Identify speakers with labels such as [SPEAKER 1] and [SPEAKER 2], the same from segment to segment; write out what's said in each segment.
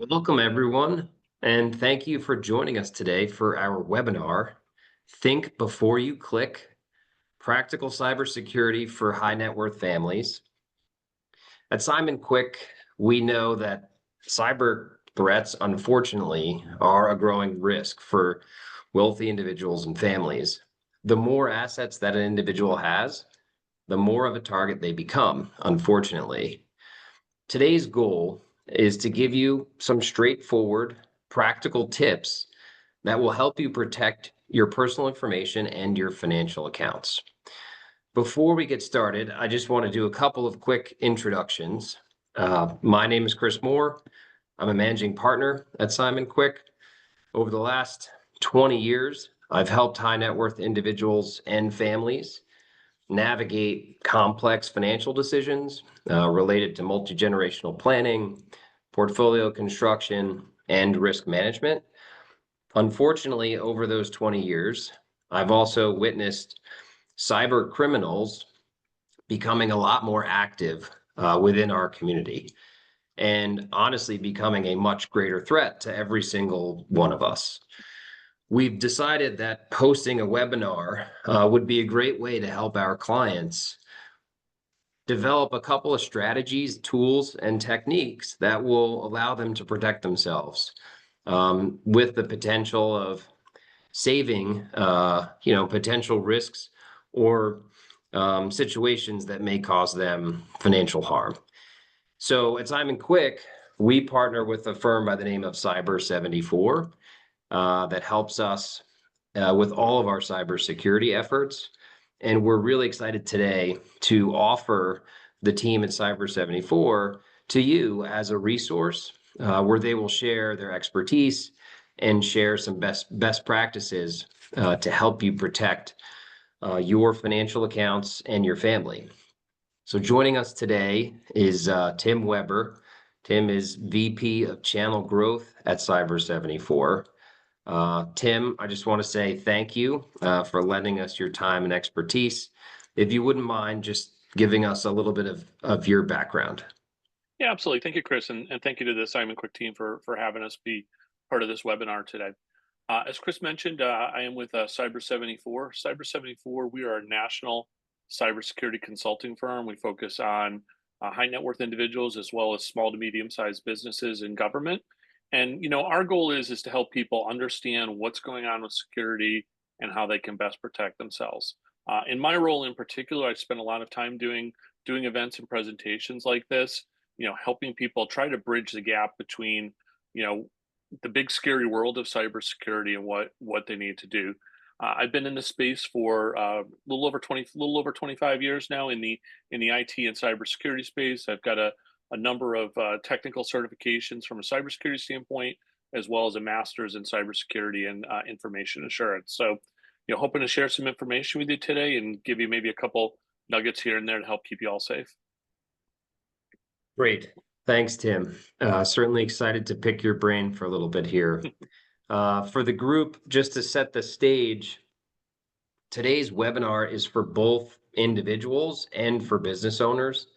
[SPEAKER 1] Welcome, everyone, and thank you for joining us today for our webinar, Think Before You Click, Practical Cybersecurity for High Net Worth Families. At Simon Quick, we know that cyber threats, unfortunately, are a growing risk for wealthy individuals and families. The more assets that an individual has, the more of a target they become, unfortunately. Today's goal is to give you some straightforward, practical tips that will help you protect your personal information and your financial accounts. Before we get started, I just want to do a couple of quick introductions. My name is Chris Moore. I'm a managing partner at Simon Quick. Over the last 20 years, I've helped high net worth individuals and families navigate complex financial decisions related to multi-generational planning, portfolio construction, and risk management. Unfortunately, over those 20 years, I've also witnessed cyber criminals becoming a lot more active within our community and honestly becoming a much greater threat to every single one of us. We've decided that hosting a webinar would be a great way to help our clients develop a couple of strategies, tools, and techniques that will allow them to protect themselves with the potential of saving, potential risks or situations that may cause them financial harm. So at Simon Quick, we partner with a firm by the name of Cyber74 that helps us with all of our cybersecurity efforts. And we're really excited today to offer the team at Cyber74 to you as a resource where they will share their expertise and share some best practices to help you protect your financial accounts and your family. So joining us today is Tim Weber. Tim is VP of Channel Growth at Cyber74. Tim, I just want to say thank you for lending us your time and expertise. If you wouldn't mind just giving us a little bit of your background.
[SPEAKER 2] Yeah, absolutely. Thank you, Chris, and thank you to the Simon Quick team for having us be part of this webinar today. As Chris mentioned, I am with Cyber74. Cyber74, we are a national cybersecurity consulting firm. We focus on high net worth individuals as well as small to medium-sized businesses and government. And our goal is to help people understand what's going on with security and how they can best protect themselves. In my role in particular, I spend a lot of time doing events and presentations like this, helping people try to bridge the gap between, the big scary world of cybersecurity and what they need to do. I've been in this space for a little over 25 years now in the IT and cybersecurity space. I've got a number of technical certifications from a cybersecurity standpoint, as well as a master's in cybersecurity and information assurance. So, hoping to share some information with you today and give you maybe a couple nuggets here and there to help keep you all safe.
[SPEAKER 1] Great. Thanks, Tim. Certainly excited to pick your brain for a little bit here. For the group, just to set the stage, today's webinar is for both individuals and for business owners.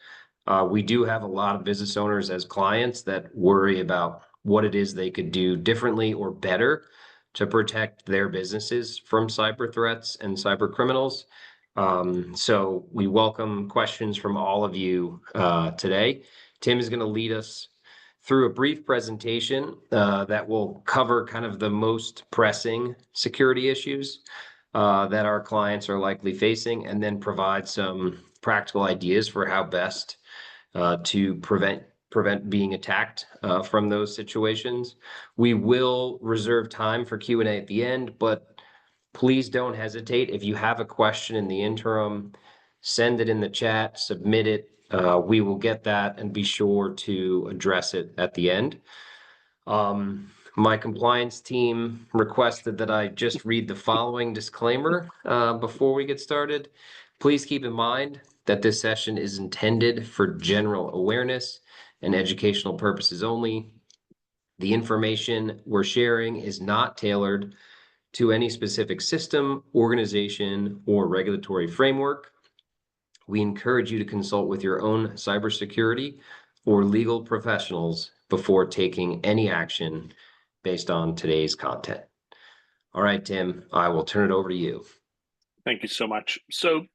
[SPEAKER 1] We do have a lot of business owners as clients that worry about what it is they could do differently or better to protect their businesses from cyber threats and cyber criminals. So we welcome questions from all of you today. Tim is going to lead us through a brief presentation that will cover kind of the most pressing security issues that our clients are likely facing, and then provide some practical ideas for how best to prevent being attacked from those situations. We will reserve time for Q&A at the end, but please don't hesitate. If you have a question in the interim, send it in the chat, submit it. We will get that and be sure to address it at the end. My compliance team requested that I just read the following disclaimer before we get started. Please keep in mind that this session is intended for general awareness and educational purposes only. The information we're sharing is not tailored to any specific system, organization, or regulatory framework. We encourage you to consult with your own cybersecurity or legal professionals before taking any action based on today's content. All right, Tim, I will turn it over to you.
[SPEAKER 2] Thank you so much. So,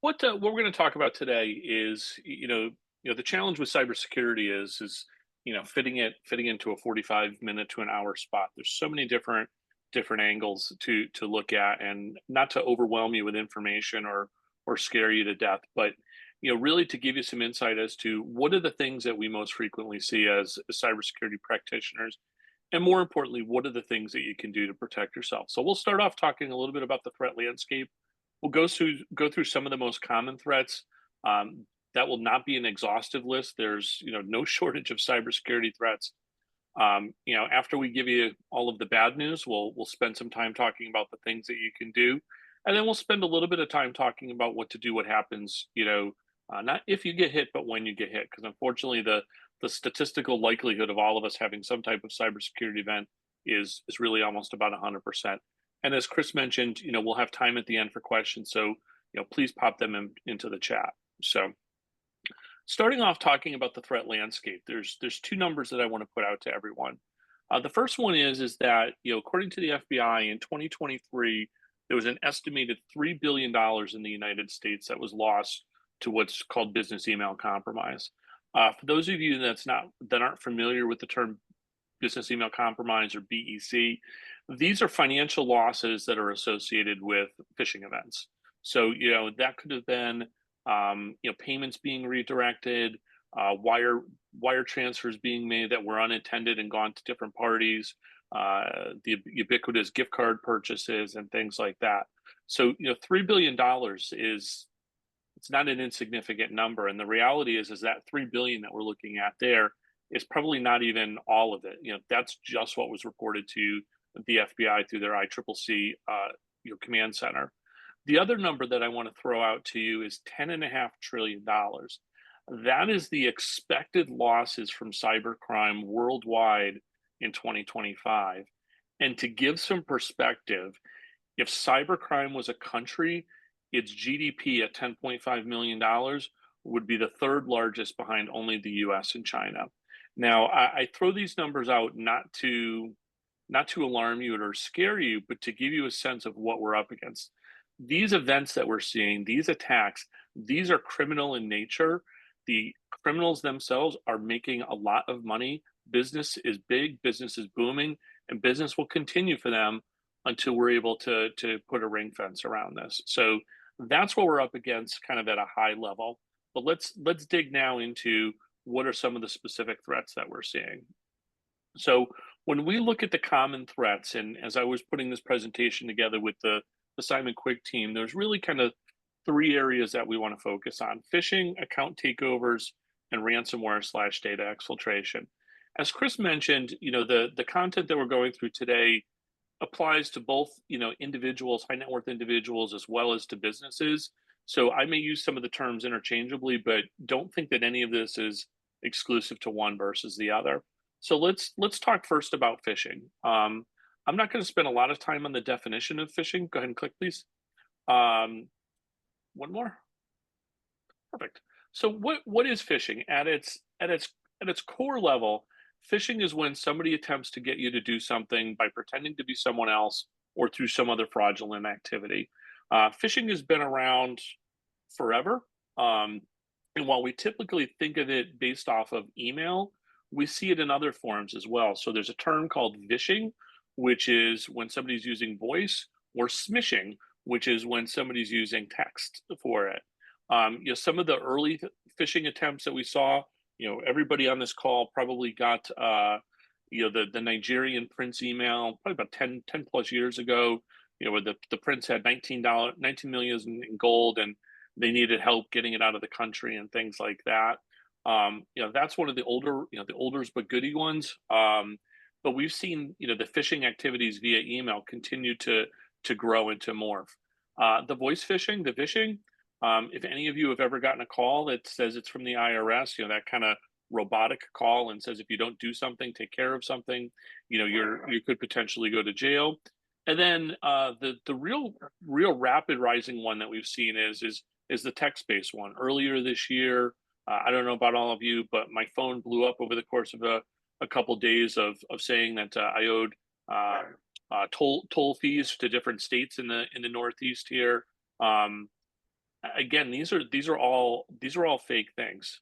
[SPEAKER 2] what we're going to talk about today is, the challenge with cybersecurity is fitting into a 45-minute to an hour spot. There's so many different angles to look at, and not to overwhelm you with information or scare you to death, but really to give you some insight as to what are the things that we most frequently see as cybersecurity practitioners, and more importantly, what are the things that you can do to protect yourself. So we'll start off talking a little bit about the threat landscape. We'll go through some of the most common threats. Um, that will not be an exhaustive list. There's no shortage of cybersecurity threats. After we give you all of the bad news, we'll spend some time talking about the things that you can do, and then we'll spend a little bit of time talking about what to do, what happens. Not if you get hit, but when you get hit, because unfortunately, the statistical likelihood of all of us having some type of cybersecurity event is really almost about 100%. And as Chris mentioned, we'll have time at the end for questions, so please pop them into the chat. So, starting off talking about the threat landscape, there's two numbers that I want to put out to everyone. The first one is that according to the FBI in 2023, there was an estimated $3 billion in the United States that was lost to what's called business email compromise. For those of you that aren't familiar with the term business email compromise, or BEC, these are financial losses that are associated with phishing events. So that could have been payments being redirected, wire transfers being made that were unintended and gone to different parties, the ubiquitous gift card purchases and things like that. So $3 billion it's not an insignificant number, and the reality is that 3 billion that we're looking at there is probably not even all of it. That's just what was reported to the FBI through their ICCC command center. The other number that I want to throw out to you is $10.5 trillion. That is the expected losses from cybercrime worldwide in 2025. And to give some perspective, if cybercrime was a country, its GDP at $10.5 million would be the third largest behind only the US and China. Now, I throw these numbers out not to alarm you or scare you, but to give you a sense of what we're up against. These events that we're seeing, these attacks, these are criminal in nature. The criminals themselves are making a lot of money. Business is big, business is booming, and business will continue for them until we're able to put a ring fence around this. So that's what we're up against, kind of at a high level. But let's dig now into what are some of the specific threats that we're seeing. So when we look at the common threats, and as I was putting this presentation together with the Simon Quick team, there's really kind of three areas that we want to focus on: phishing, account takeovers, and ransomware/data exfiltration. As Chris mentioned, the content that we're going through today applies to both, individuals, high net worth individuals, as well as to businesses. So I may use some of the terms interchangeably, but don't think that any of this is exclusive to one versus the other. So let's talk first about phishing. I'm not going to spend a lot of time on the definition of phishing. Go ahead and click, please. One more. Perfect. So what is phishing? At its core level, phishing is when somebody attempts to get you to do something by pretending to be someone else or through some other fraudulent activity. Phishing has been around forever. And while we typically think of it based off of email, we see it in other forms as well. So there's a term called vishing, which is when somebody's using voice, or smishing, which is when somebody's using text for it. Some of the early phishing attempts that we saw, everybody on this call probably got, the Nigerian prince email probably about 10 plus years ago, where the prince had $19 million in gold, and they needed help getting it out of the country and things like that. That's one of the older, the olders but goodie ones. But we've seen, the phishing activities via email continue to grow and to morph. The voice phishing, the vishing, if any of you have ever gotten a call that says it's from the IRS, that kind of robotic call, and says if you don't do something, take care of something, you could potentially go to jail. And then the real rapid rising one that we've seen is the text-based one. Earlier this year, I don't know about all of you, but my phone blew up over the course of a couple days of saying that I owed uh, toll fees to different states in the Northeast here. Um, Again, these are all fake things.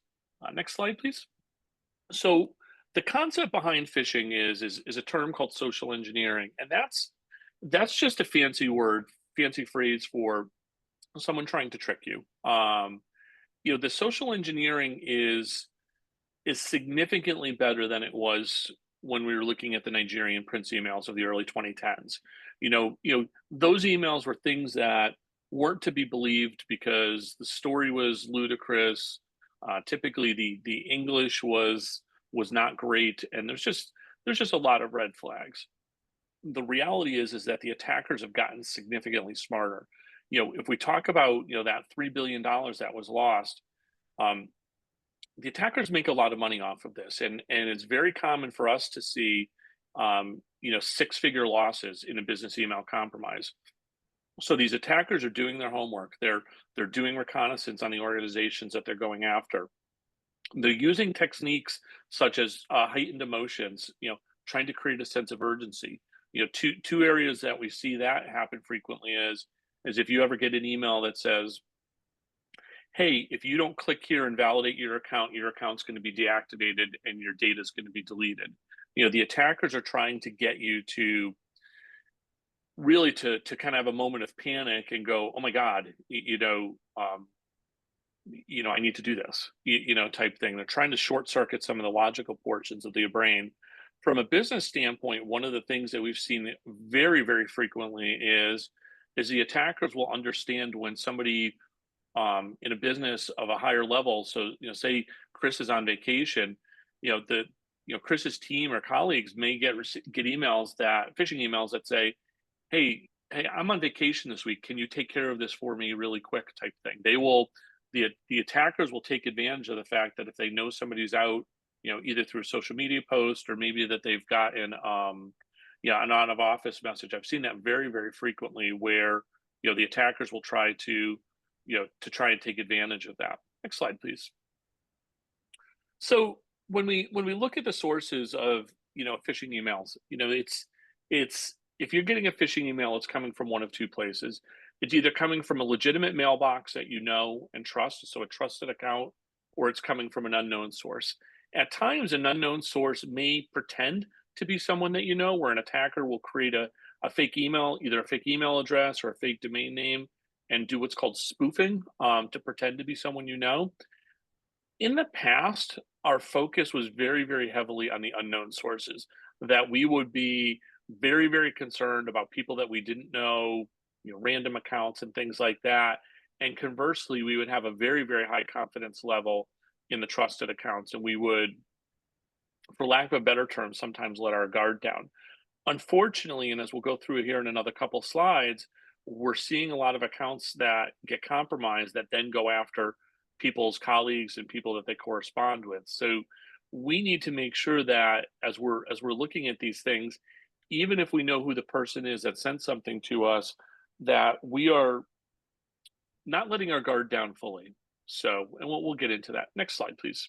[SPEAKER 2] Next slide, please. So the concept behind phishing is a term called social engineering, and that's just a fancy word, fancy phrase for someone trying to trick you. The social engineering is significantly better than it was when we were looking at the Nigerian Prince emails of the early 2010s. Those emails were things that weren't to be believed because the story was ludicrous. Typically, the English was not great, and there's just a lot of red flags. The reality is that the attackers have gotten significantly smarter. If we talk about that $3 billion that was lost, um, the attackers make a lot of money off of this, and it's very common for us to see six-figure losses in a business email compromise. So these attackers are doing their homework. They're doing reconnaissance on the organizations that they're going after. They're using techniques such as heightened emotions, trying to create a sense of urgency. Two areas that we see that happen frequently is if you ever get an email that says, hey, if you don't click here and validate your account's going to be deactivated and your data is going to be deleted. The attackers are trying to get you to really to kind of have a moment of panic and go, oh my God, I need to do this, type thing. They're trying to short circuit some of the logical portions of the brain. From a business standpoint, one of the things that we've seen very, very frequently is the attackers will understand when somebody in a business of a higher level. So, say Chris is on vacation, the Chris's team or colleagues may get emails that phishing emails that say, hey, I'm on vacation this week. Can you take care of this for me really quick type thing? The attackers will take advantage of the fact that if they know somebody's out, either through a social media post or maybe that they've gotten an out of office message. I've seen that very, very frequently where, the attackers will try to try and take advantage of that. Next slide, please. So when we look at the sources of phishing emails, it's if you're getting a phishing email, it's coming from one of two places. It's either coming from a legitimate mailbox that you know and trust, so a trusted account, or it's coming from an unknown source. At times, an unknown source may pretend to be someone that you know, where an attacker will create a fake email, either a fake email address or a fake domain name, and do what's called spoofing to pretend to be someone you know. In the past, our focus was very, very heavily on the unknown sources, that we would be very, very concerned about people that we didn't know, random accounts and things like that. And conversely, we would have a very, very high confidence level in the trusted accounts, and we would, for lack of a better term, sometimes let our guard down. Unfortunately, and as we'll go through here in another couple slides, we're seeing a lot of accounts that get compromised that then go after people's colleagues and people that they correspond with. So we need to make sure that as we're looking at these things, even if we know who the person is that sent something to us, that we are not letting our guard down fully. So, and we'll get into that. Next slide, please.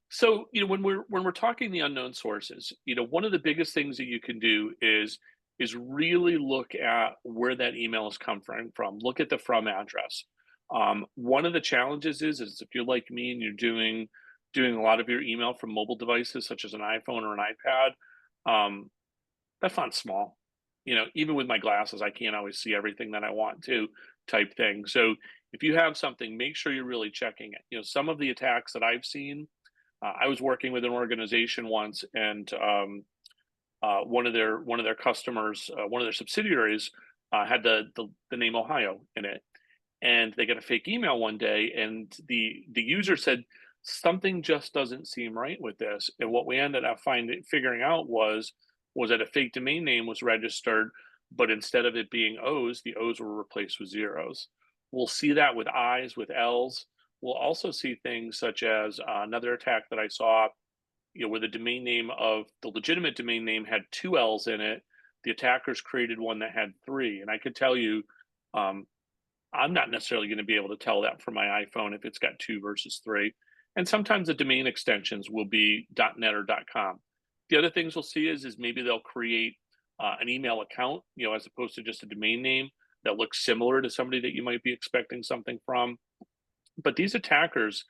[SPEAKER 2] So, when we're talking the unknown sources, one of the biggest things that you can do is really look at where that email has come from. Look at the from address. One of the challenges is if you're like me and you're doing a lot of your email from mobile devices such as an iPhone or an iPad, that font's small. Even with my glasses, I can't always see everything that I want to, type thing. So if you have something, make sure you're really checking it. Some of the attacks that I've seen, I was working with an organization once, and one of their customers, one of their subsidiaries, had the name Ohio in it, and they got a fake email one day, and the user said something just doesn't seem right with this. And what we ended up figuring out was that a fake domain name was registered, but instead of it being O's, the O's were replaced with zeros. We'll see that with I's, with L's. We'll also see things such as another attack that I saw, where the legitimate domain name had two L's in it. The attackers created one that had three. And I could tell you, I'm not necessarily going to be able to tell that from my iPhone if it's got two versus three. And sometimes the domain extensions will be .net or .com. The other things we'll see is maybe they'll create an email account, as opposed to just a domain name that looks similar to somebody that you might be expecting something from. But these attackers,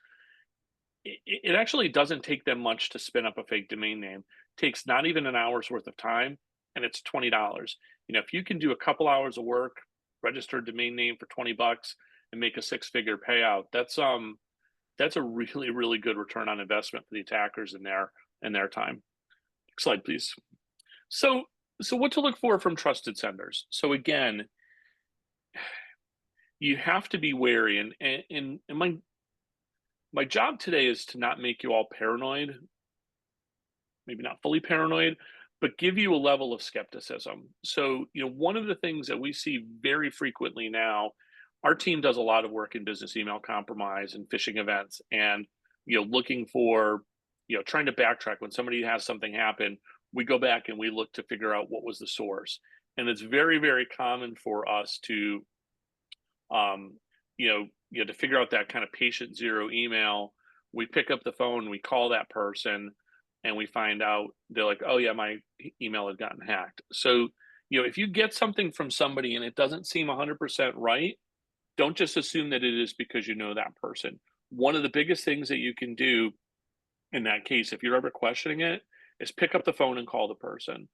[SPEAKER 2] it actually doesn't take them much to spin up a fake domain name. It takes not even an hour's worth of time, and it's $20. If you can do a couple hours of work, register a domain name for $20 and make a six-figure payout, that's a really, really good return on investment for the attackers in their time. Next slide, please. So what to look for from trusted senders. So again, you have to be wary, and my job today is to not make you all paranoid, maybe not fully paranoid, but give you a level of skepticism. So, one of the things that we see very frequently now, our team does a lot of work in business email compromise and phishing events, and looking for, trying to backtrack when somebody has something happen. We go back and we look to figure out what was the source, and it's very, very common for us to, um, to figure out that kind of patient zero email. We pick up the phone, we call that person, and we find out they're like, "Oh yeah, my email had gotten hacked." So, if you get something from somebody and it doesn't seem 100% right, don't just assume that it is because you know that person. One of the biggest things that you can do in that case, if you're ever questioning it, is pick up the phone and call the person.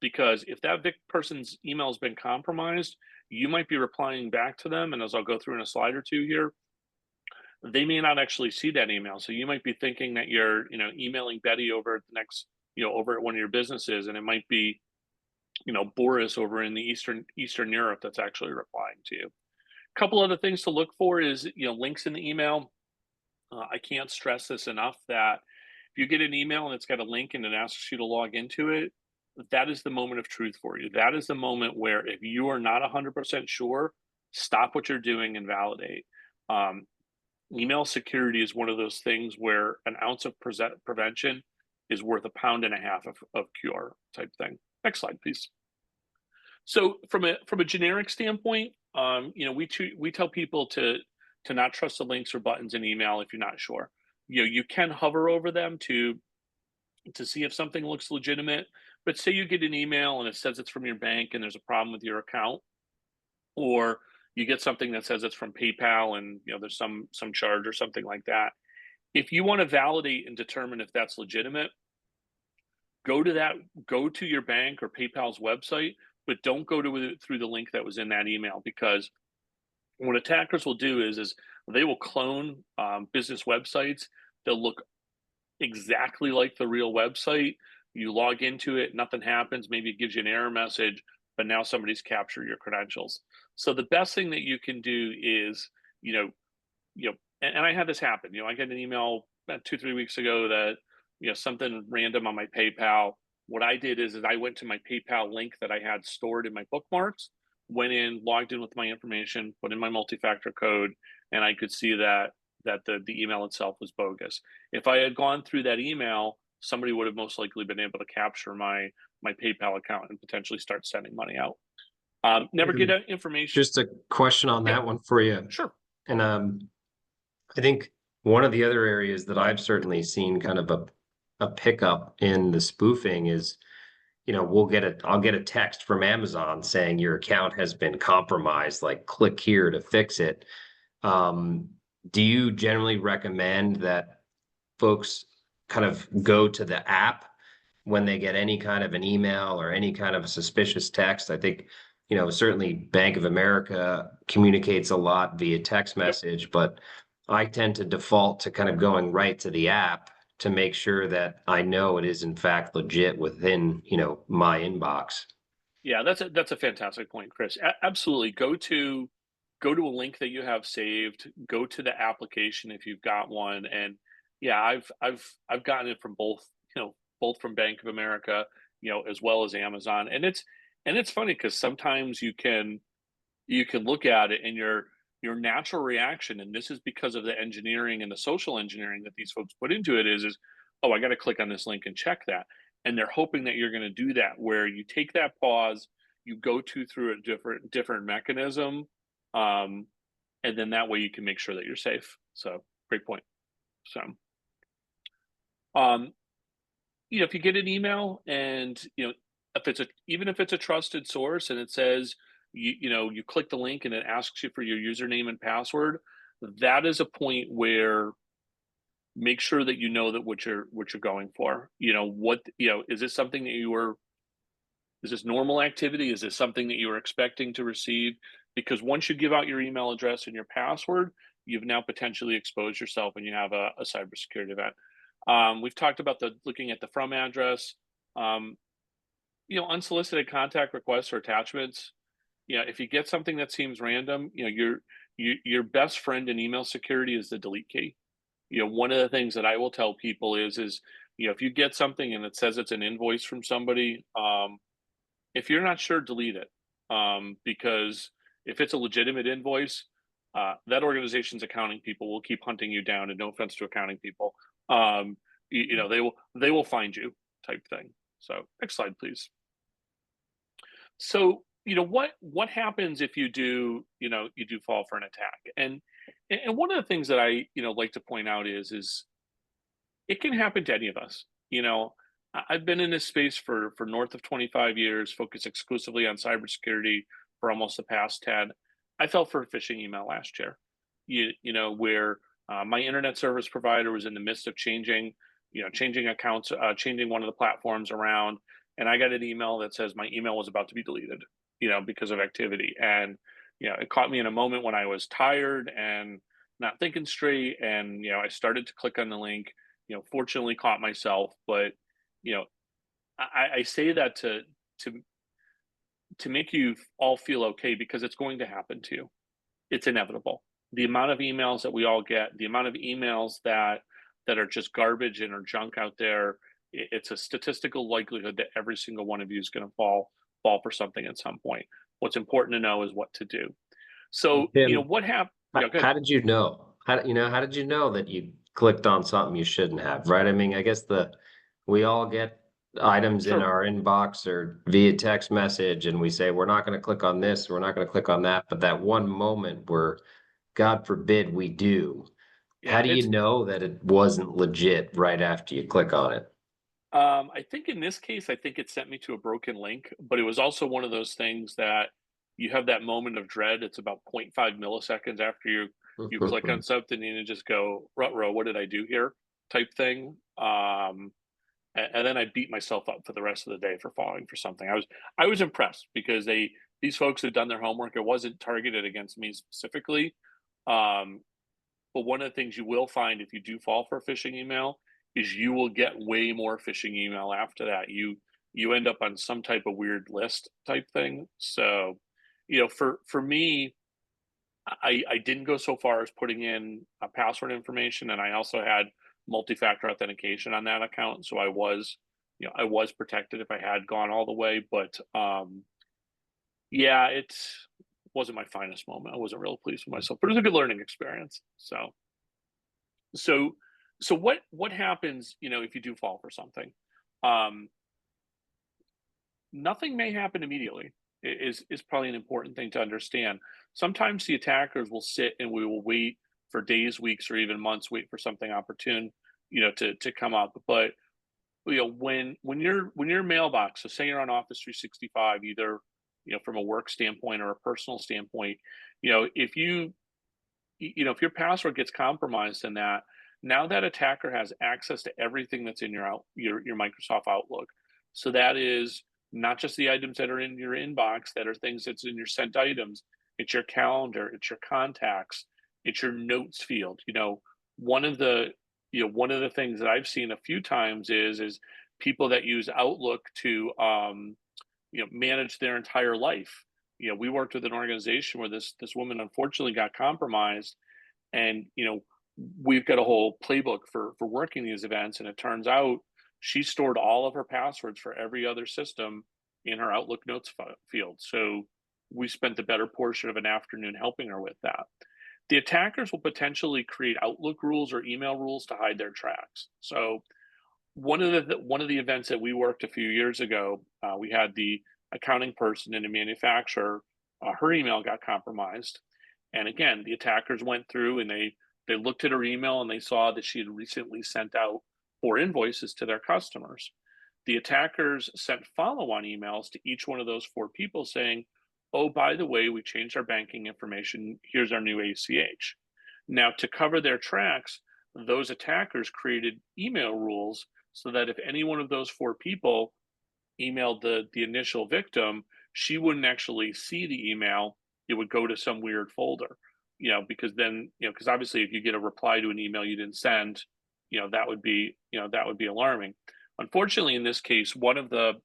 [SPEAKER 2] Because if that person's email has been compromised, you might be replying back to them. And as I'll go through in a slide or two here, they may not actually see that email. So you might be thinking that you're, emailing Betty over at the next, over at one of your businesses, and it might be, Boris over in the Eastern Europe that's actually replying to you. A couple other things to look for is, links in the email. I can't stress this enough that if you get an email and it's got a link and it asks you to log into it, that is the moment of truth for you. That is the moment where if you are not 100% sure, stop what you're doing and validate. Um, Email security is one of those things where an ounce of prevention is worth a pound and a half of cure type thing. Next slide, please. So from a generic standpoint, we tell people to not trust the links or buttons in email if you're not sure. You can hover over them to see if something looks legitimate. But say you get an email and it says it's from your bank and there's a problem with your account, or you get something that says it's from PayPal and there's some charge or something like that. If you want to validate and determine if that's legitimate, go to your bank or PayPal's website, but don't go to it through the link that was in that email, because what attackers will do is they will clone business websites. They'll look exactly like the real website. You log into it, nothing happens. Maybe it gives you an error message, but now somebody's captured your credentials. So the best thing that you can do is, and I had this happen. I got an email about 2-3 weeks ago that something random on my PayPal. What I did is I went to my PayPal link that I had stored in my bookmarks, went in, logged in with my information, put in my multi-factor code, and I could see that the email itself was bogus. If I had gone through that email, somebody would have most likely been able to capture my PayPal account and potentially start sending money out. Never get information.
[SPEAKER 1] Just a question on
[SPEAKER 2] Yeah,
[SPEAKER 1] that one for you.
[SPEAKER 2] sure.
[SPEAKER 1] And I think one of the other areas that I've certainly seen kind of a pickup in the spoofing is, I'll get a text from Amazon saying your account has been compromised, like click here to fix it. Do you generally recommend that folks kind of go to the app when they get any kind of an email or any kind of a suspicious text? I think, certainly Bank of America communicates a lot via text
[SPEAKER 2] Yep.
[SPEAKER 1] message, but I tend to default to kind of going right to the app to make sure that I know it is in fact legit within, my inbox.
[SPEAKER 2] Yeah, that's a fantastic point, Chris. Absolutely. Go to a link that you have saved. Go to the application if you've got one. And yeah, I've gotten it from both from Bank of America, as well as Amazon. And it's funny because sometimes you can look at it and your natural reaction, and this is because of the engineering and the social engineering that these folks put into it, is oh, I got to click on this link and check that. And they're hoping that you're going to do that, where you take that pause, you go through a different mechanism, um, and then that way you can make sure that you're safe. So great point. So Um, if you get an email and, if it's a even if it's a trusted source and it says you click the link and it asks you for your username and password, that is a point where make sure that you know that what you're going for. Is this something that is this normal activity? Is this something that you were expecting to receive? Because once you give out your email address and your password, you've now potentially exposed yourself and you have a cybersecurity event. We've talked about the looking at the from address, um, unsolicited contact requests or attachments. If you get something that seems random, your best friend in email security is the delete key. One of the things that I will tell people is if you get something and it says it's an invoice from somebody, if you're not sure, delete it. Because if it's a legitimate invoice, that organization's accounting people will keep hunting you down. And no offense to accounting people, they will find you, type thing. So next slide, please. So what happens if you do fall for an attack? And one of the things that I like to point out is it can happen to any of us. I've been in this space for north of 25 years, focused exclusively on cybersecurity for almost the past 10. I fell for a phishing email last year. Where my internet service provider was in the midst of changing accounts, changing one of the platforms around, and I got an email that says my email was about to be deleted, because of activity. And it caught me in a moment when I was tired and not thinking straight, and I started to click on the link. Fortunately caught myself, but you know, I say that to to make you all feel okay, because it's going to happen to you. It's inevitable. The amount of emails that we all get, the amount of emails that are just garbage and are junk out there, it's a statistical likelihood that every single one of you is going to fall for something at some point. What's important to know is what to do. So,
[SPEAKER 1] Tim,
[SPEAKER 2] what happened? Yeah, good.
[SPEAKER 1] how did you know? How did you know that you clicked on something you shouldn't have, right? I mean, I guess we all get items in
[SPEAKER 2] Sure.
[SPEAKER 1] our inbox or via text message, and we say, we're not going to click on this, we're not going to click on that. But that one moment where, God forbid, we do, how
[SPEAKER 2] Yeah,
[SPEAKER 1] do you know that it wasn't legit right after you click on it?
[SPEAKER 2] I think in this case, I think it sent me to a broken link, but it was also one of those things that you have that moment of dread. It's about zero point 0.5 milliseconds after you click on something and you just go, "Ruh-roh, what did I do here?" type thing. And then I beat myself up for the rest of the day for falling for something. I was impressed because these folks had done their homework. It wasn't targeted against me specifically. Um, but one of the things you will find if you do fall for a phishing email is you will get way more phishing email after that. You end up on some type of weird list type thing. So, for me, I didn't go so far as putting in a password information, and I also had multi-factor authentication on that account. So I was protected if I had gone all the way. But yeah, it wasn't my finest moment. I wasn't real pleased with myself, but it was a good learning experience. So so what happens, if you do fall for something? Um, Nothing may happen immediately. Is probably an important thing to understand. Sometimes the attackers will sit and we will wait for days, weeks, or even months, wait for something opportune, to come up. But when your mailbox, so say you're on Office 365, either from a work standpoint or a personal standpoint, if if your password gets compromised in that, now that attacker has access to everything that's in your Microsoft Outlook. So that is not just the items that are in your inbox, that are things that's in your sent items. It's your calendar, it's your contacts, it's your notes field. One of the things that I've seen a few times is people that use Outlook to manage their entire life. We worked with an organization where this woman unfortunately got compromised, and we've got a whole playbook for working these events, and it turns out she stored all of her passwords for every other system in her Outlook notes field. So we spent the better portion of an afternoon helping her with that. The attackers will potentially create Outlook rules or email rules to hide their tracks. So one of the events that we worked a few years ago, we had the accounting person in a manufacturer. Her email got compromised, and again, the attackers went through and they looked at her email and they saw that she had recently sent out 4 invoices to their customers. The attackers sent follow-on emails to each one of those 4 people saying, "Oh, by the way, we changed our banking information. Here's our new ACH." Now, to cover their tracks, those attackers created email rules so that if any one of those 4 people emailed the initial victim, she wouldn't actually see the email. It would go to some weird folder, because then, because obviously if you get a reply to an email you didn't send, that would be alarming. Unfortunately, in this case, one of the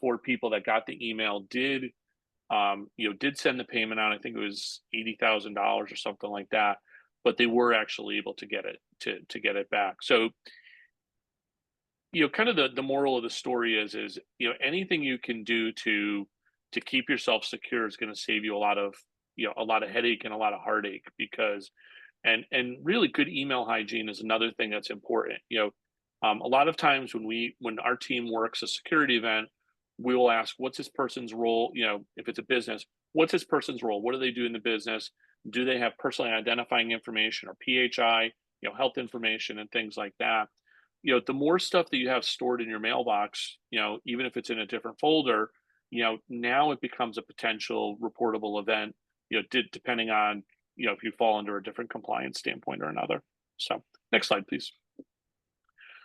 [SPEAKER 2] 4 people that got the email did send the payment out. I think it was $80,000 or something like that, but they were actually able to get it to get it back. So, kind of the moral of the story is anything you can do to keep yourself secure is going to save you a lot of headache and a lot of heartache, because and really good email hygiene is another thing that's important. A lot of times when our team works a security event, we will ask, what's this person's role? If it's a business, what's this person's role? What do they do in the business? Do they have personally identifying information or PHI, health information and things like that? The more stuff that you have stored in your mailbox, even if it's in a different folder, now it becomes a potential reportable event, depending on, if you fall under a different compliance standpoint or another. So next slide, please.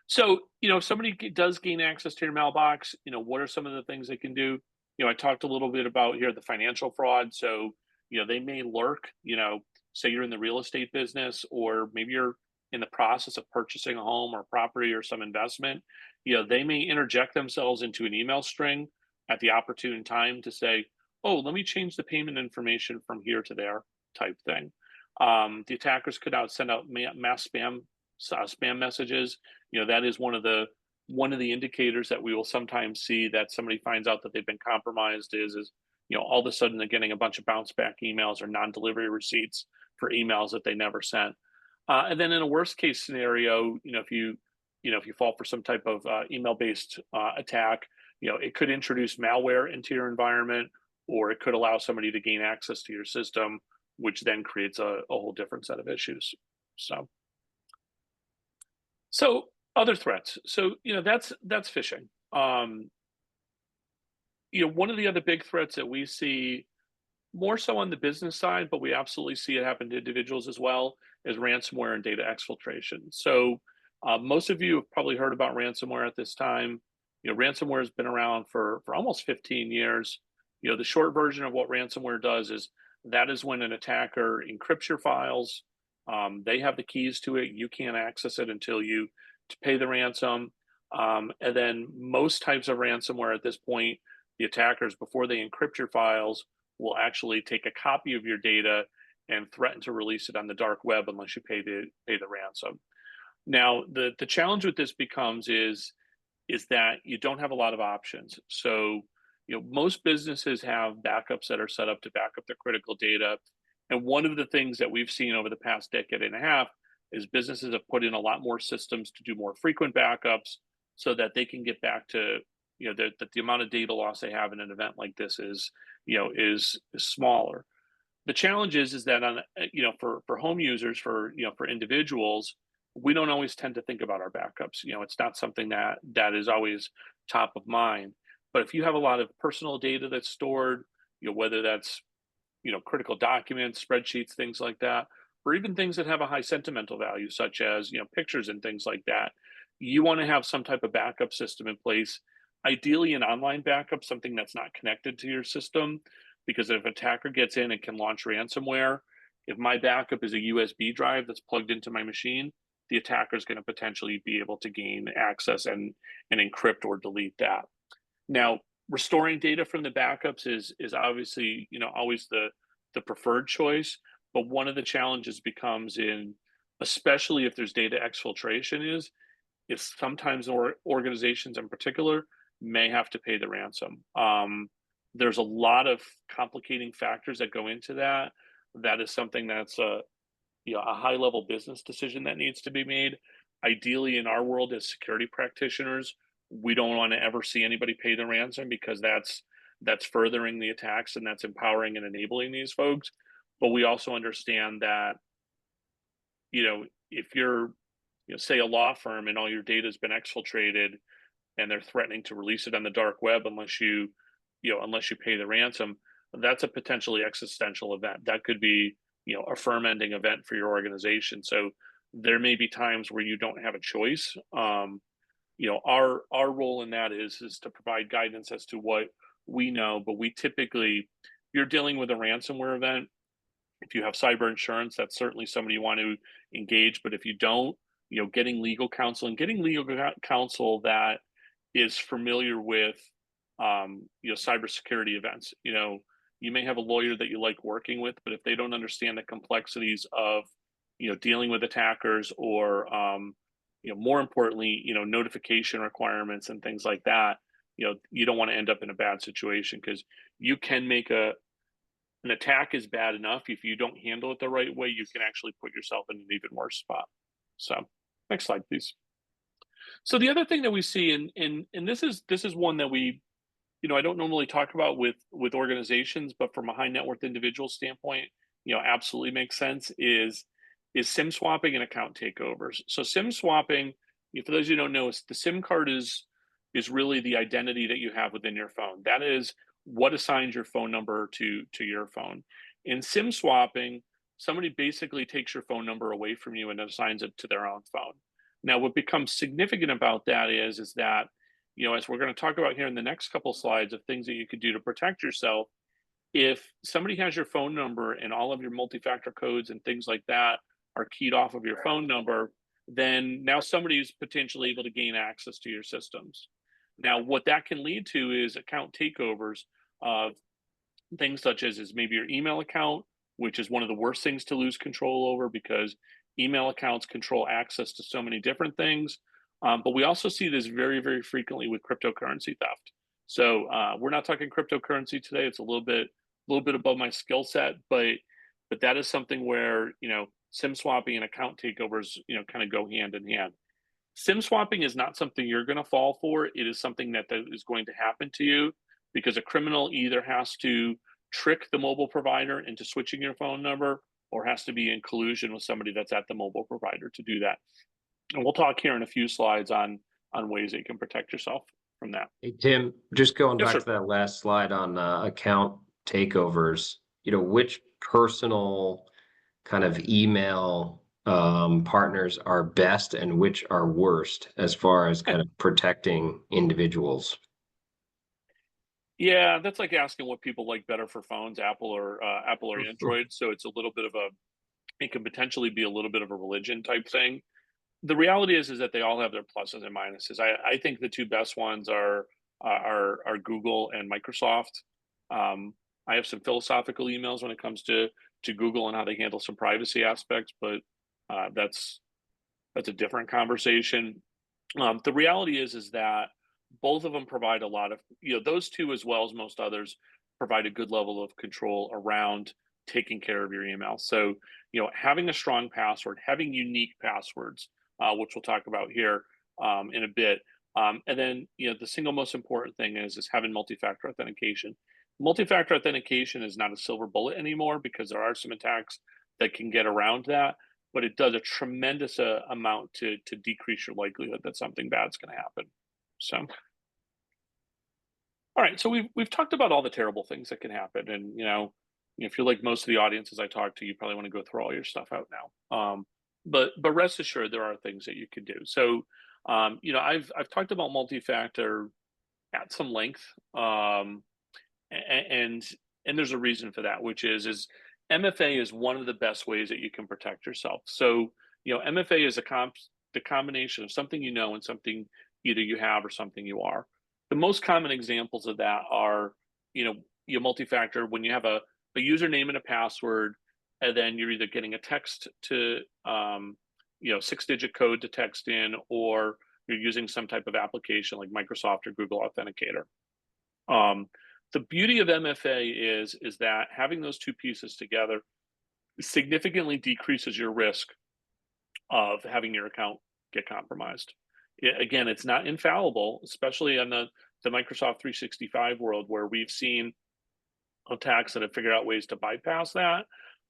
[SPEAKER 2] So, if somebody does gain access to your mailbox, what are some of the things they can do? I talked a little bit about here the financial fraud. So, they may lurk, say you're in the real estate business, or maybe you're in the process of purchasing a home or property or some investment. They may interject themselves into an email string at the opportune time to say, "Oh, let me change the payment information from here to there," type thing. The attackers could send out mass spam messages. That is one of the indicators that we will sometimes see that somebody finds out that they've been compromised is all of a sudden they're getting a bunch of bounce back emails or non-delivery receipts for emails that they never sent. And then in a worst case scenario, if you fall for some type of email based attack, it could introduce malware into your environment, or it could allow somebody to gain access to your system, which then creates a whole different set of issues. So other threats. So that's phishing. One of the other big threats that we see more so on the business side, but we absolutely see it happen to individuals as well, is ransomware and data exfiltration. So most of you have probably heard about ransomware at this time. Ransomware has been around for almost 15 years. The short version of what ransomware does is that is when an attacker encrypts your files. They have the keys to it. You can't access it until you to pay the ransom. And then most types of ransomware at this point, the attackers, before they encrypt your files, will actually take a copy of your data and threaten to release it on the dark web unless you pay the ransom. Now, the challenge with this becomes is that you don't have a lot of options. So, most businesses have backups that are set up to back up their critical data. And one of the things that we've seen over the past decade and a half is businesses have put in a lot more systems to do more frequent backups so that they can get back to, that the amount of data loss they have in an event like this is smaller. The challenge is that for home users, for individuals, we don't always tend to think about our backups. It's not something that is always top of mind. But if you have a lot of personal data that's stored, whether that's critical documents, spreadsheets, things like that, or even things that have a high sentimental value, such as pictures and things like that, you want to have some type of backup system in place. Ideally, an online backup, something that's not connected to your system, because if an attacker gets in and can launch ransomware, if my backup is a USB drive that's plugged into my machine, the attacker is going to potentially be able to gain access and encrypt or delete that. Now, restoring data from the backups is obviously always the preferred choice, but one of the challenges becomes especially if there's data exfiltration, is sometimes organizations in particular may have to pay the ransom. There's a lot of complicating factors that go into that. That is something that's a high level business decision that needs to be made. Ideally, in our world as security practitioners, we don't want to ever see anybody pay the ransom, because that's furthering the attacks and that's empowering and enabling these folks. But we also understand that if you're say a law firm and all your data has been exfiltrated and they're threatening to release it on the dark web unless you pay the ransom. That's a potentially existential event. That could be, a firm ending event for your organization. So there may be times where you don't have a choice. Our role in that is to provide guidance as to what we know, but we typically, you're dealing with a ransomware event. If you have cyber insurance, that's certainly somebody you want to engage. But if you don't, getting legal counsel and getting legal counsel that is familiar with, cybersecurity events. You may have a lawyer that you like working with, but if they don't understand the complexities of, dealing with attackers or, more importantly, notification requirements and things like that, you don't want to end up in a bad situation because you can make an attack is bad enough. If you don't handle it the right way, you can actually put yourself in an even worse spot. So, next slide, please. So the other thing that we see, and this is one that we, I don't normally talk about with organizations, but from a high net worth individual standpoint, absolutely makes sense. Is SIM swapping and account takeovers. So SIM swapping, for those who don't know, the SIM card is really the identity that you have within your phone. That is what assigns your phone number to your phone. In SIM swapping, somebody basically takes your phone number away from you and assigns it to their own phone. Now, what becomes significant about that is that, as we're going to talk about here in the next couple slides of things that you could do to protect yourself, if somebody has your phone number and all of your multi-factor codes and things like that are keyed off of your phone number, then now somebody is potentially able to gain access to your systems. Now, what that can lead to is account takeovers of things such as maybe your email account, which is one of the worst things to lose control over because email accounts control access to so many different things. But we also see this very, very frequently with cryptocurrency theft. So we're not talking cryptocurrency today. It's a little bit above my skill set, but that is something where SIM swapping and account takeovers kind of go hand in hand. SIM swapping is not something you're going to fall for. It is something that is going to happen to you because a criminal either has to trick the mobile provider into switching your phone number or has to be in collusion with somebody that's at the mobile provider to do that. And we'll talk here in a few slides on ways that you can protect yourself from that.
[SPEAKER 1] Hey, Tim, just going
[SPEAKER 2] Yes,
[SPEAKER 1] back
[SPEAKER 2] sir.
[SPEAKER 1] to that last slide on account takeovers, which personal kind of email partners are best and which are worst as far as kind of protecting individuals?
[SPEAKER 2] Yeah, that's like asking what people like better for phones, Apple or Android. So it's a little bit of it can potentially be a little bit of a religion type thing. The reality is that they all have their pluses and minuses. I think the two best ones are Google and Microsoft. I have some philosophical emails when it comes to Google and how they handle some privacy aspects, but that's a different conversation. The reality is that both of them provide a lot of, those two as well as most others provide a good level of control around taking care of your email. So, having a strong password, having unique passwords, which we'll talk about here in a bit. And then, the single most important thing is having multi-factor authentication. Multi-factor authentication is not a silver bullet anymore because there are some attacks that can get around that, but it does a tremendous amount to decrease your likelihood that something bad's going to happen. So, all right, so we've talked about all the terrible things that can happen, and if you're like most of the audiences I talk to, you probably want to go through all your stuff out now. But rest assured, there are things that you can do. So, I've talked about multi-factor at some length, and there's a reason for that, which is MFA is one of the best ways that you can protect yourself. So, MFA is the combination of something and something either you have or something you are. The most common examples of that are, your multi-factor when you have a username and a password, and then you're either getting a text to, 6-digit code to text in, or you're using some type of application like Microsoft or Google Authenticator. The beauty of MFA is that having those two pieces together significantly decreases your risk of having your account get compromised. Again, it's not infallible, especially on the Microsoft 365 world where we've seen attacks that have figured out ways to bypass that,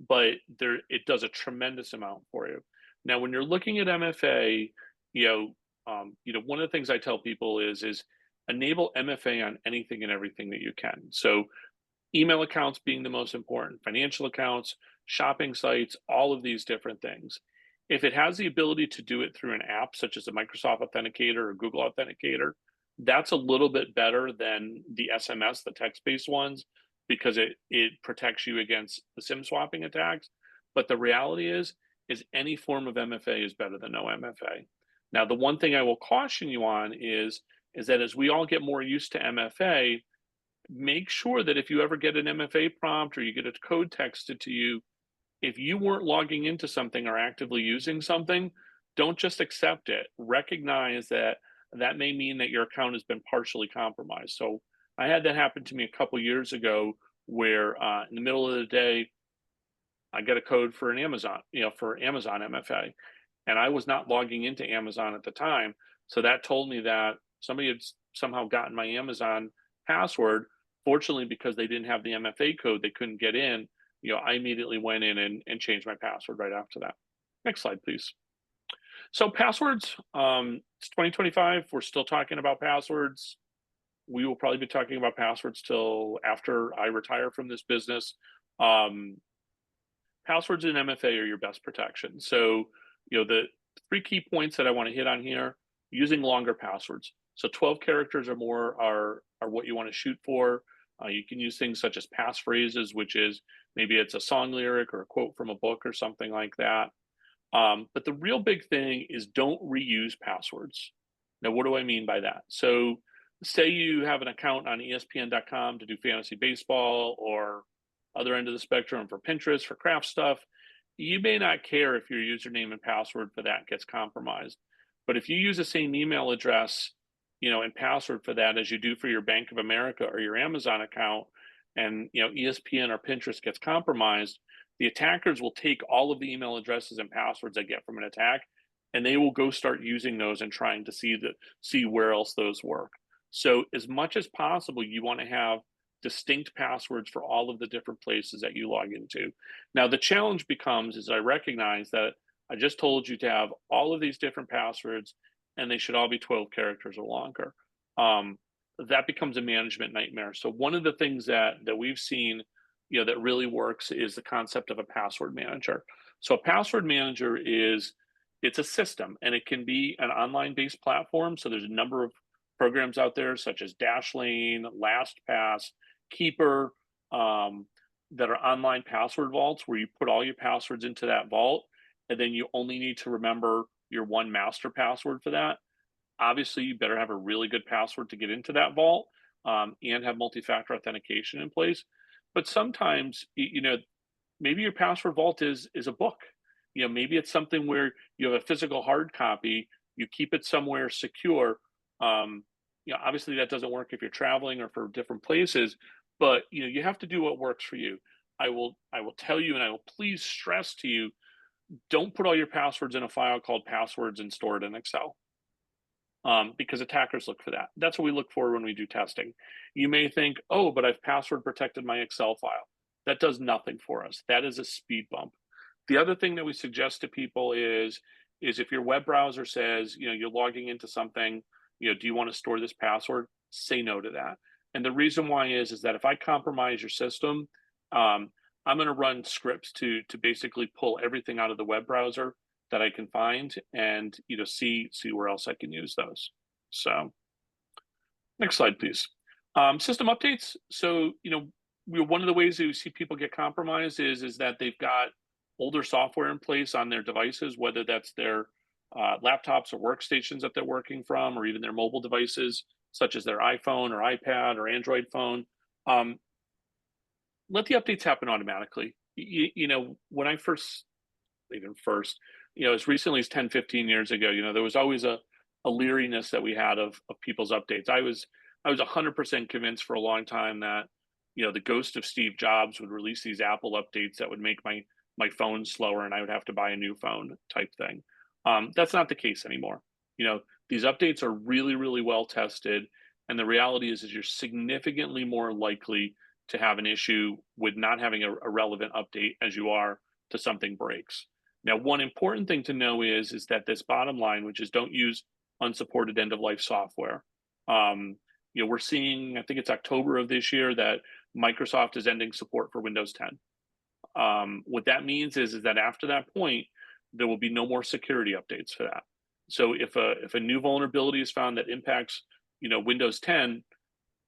[SPEAKER 2] but it does a tremendous amount for you. Now, when you're looking at MFA, one of the things I tell people is enable MFA on anything and everything that you can. So email accounts being the most important, financial accounts, shopping sites, all of these different things. If it has the ability to do it through an app such as a Microsoft Authenticator or Google Authenticator, that's a little bit better than the SMS, the text-based ones, because it protects you against the SIM swapping attacks. But the reality is any form of MFA is better than no MFA. Now, the one thing I will caution you on is that as we all get more used to MFA, make sure that if you ever get an MFA prompt or you get a code texted to you, if you weren't logging into something or actively using something, don't just accept it. Recognize that that may mean that your account has been partially compromised. So I had that happen to me a couple years ago where in the middle of the day, I got a code for an Amazon, for Amazon MFA, and I was not logging into Amazon at the time. So that told me that somebody had somehow gotten my Amazon password. Fortunately, because they didn't have the MFA code, they couldn't get in. I immediately went in and changed my password right after that. Next slide, please. So passwords, it's 2025. We're still talking about passwords. We will probably be talking about passwords till after I retire from this business. Um, Passwords in MFA are your best protection. So, the three key points that I want to hit on here: using longer passwords. So 12 characters or more are what you want to shoot for. You can use things such as passphrases, which is maybe it's a song lyric or a quote from a book or something like that. But the real big thing is don't reuse passwords. Now, what do I mean by that? So, say you have an account on ESPN.com to do fantasy baseball, or other end of the spectrum for Pinterest for craft stuff. You may not care if your username and password for that gets compromised. But if you use the same email address, and password for that as you do for your Bank of America or your Amazon account, and ESPN or Pinterest gets compromised, the attackers will take all of the email addresses and passwords they get from an attack, and they will go start using those and trying to see where else those work. So as much as possible, you want to have distinct passwords for all of the different places that you log into. Now, the challenge becomes is I recognize that I just told you to have all of these different passwords and they should all be 12 characters or longer. Um, that becomes a management nightmare. So one of the things that we've seen, that really works is the concept of a password manager. So a password manager it's a system, and it can be an online based platform. So there's a number of programs out there such as Dashlane, LastPass, Keeper, that are online password vaults where you put all your passwords into that vault, and then you only need to remember your one master password for that. Obviously, you better have a really good password to get into that vault, and have multi-factor authentication in place. But sometimes, maybe your password vault is a book. Maybe it's something where you have a physical hard copy, you keep it somewhere secure. Obviously that doesn't work if you're traveling or for different places, but you have to do what works for you. I will tell you, and I will please stress to you, don't put all your passwords in a file called passwords and store it in Excel. Because attackers look for that. That's what we look for when we do testing. You may think, oh, but I've password protected my Excel file. That does nothing for us. That is a speed bump. The other thing that we suggest to people is if your web browser says, you're logging into something, do you want to store this password? Say no to that. And the reason why is that if I compromise your system, I'm going to run scripts to basically pull everything out of the web browser that I can find, and see where else I can use those. So next slide, please. System updates. So one of the ways that you see people get compromised is that they've got older software in place on their devices, whether that's their laptops or workstations that they're working from, or even their mobile devices, such as their iPhone or iPad or Android phone. Let the updates happen automatically. When I first, even first, as recently as 10, 15 years ago, there was always a leeriness that we had of people's updates. I was 100% convinced for a long time that, the ghost of Steve Jobs would release these Apple updates that would make my phone slower and I would have to buy a new phone type thing. That's not the case anymore. These updates are really, really well tested. And the reality is you're significantly more likely to have an issue with not having a relevant update as you are to something breaks. Now, one important thing to know is that this bottom line, which is don't use unsupported end of life software. Um, we're seeing, I think it's October of this year, that Microsoft is ending support for Windows 10. What that means is that after that point, there will be no more security updates for that. So if a new vulnerability is found that impacts, Windows 10,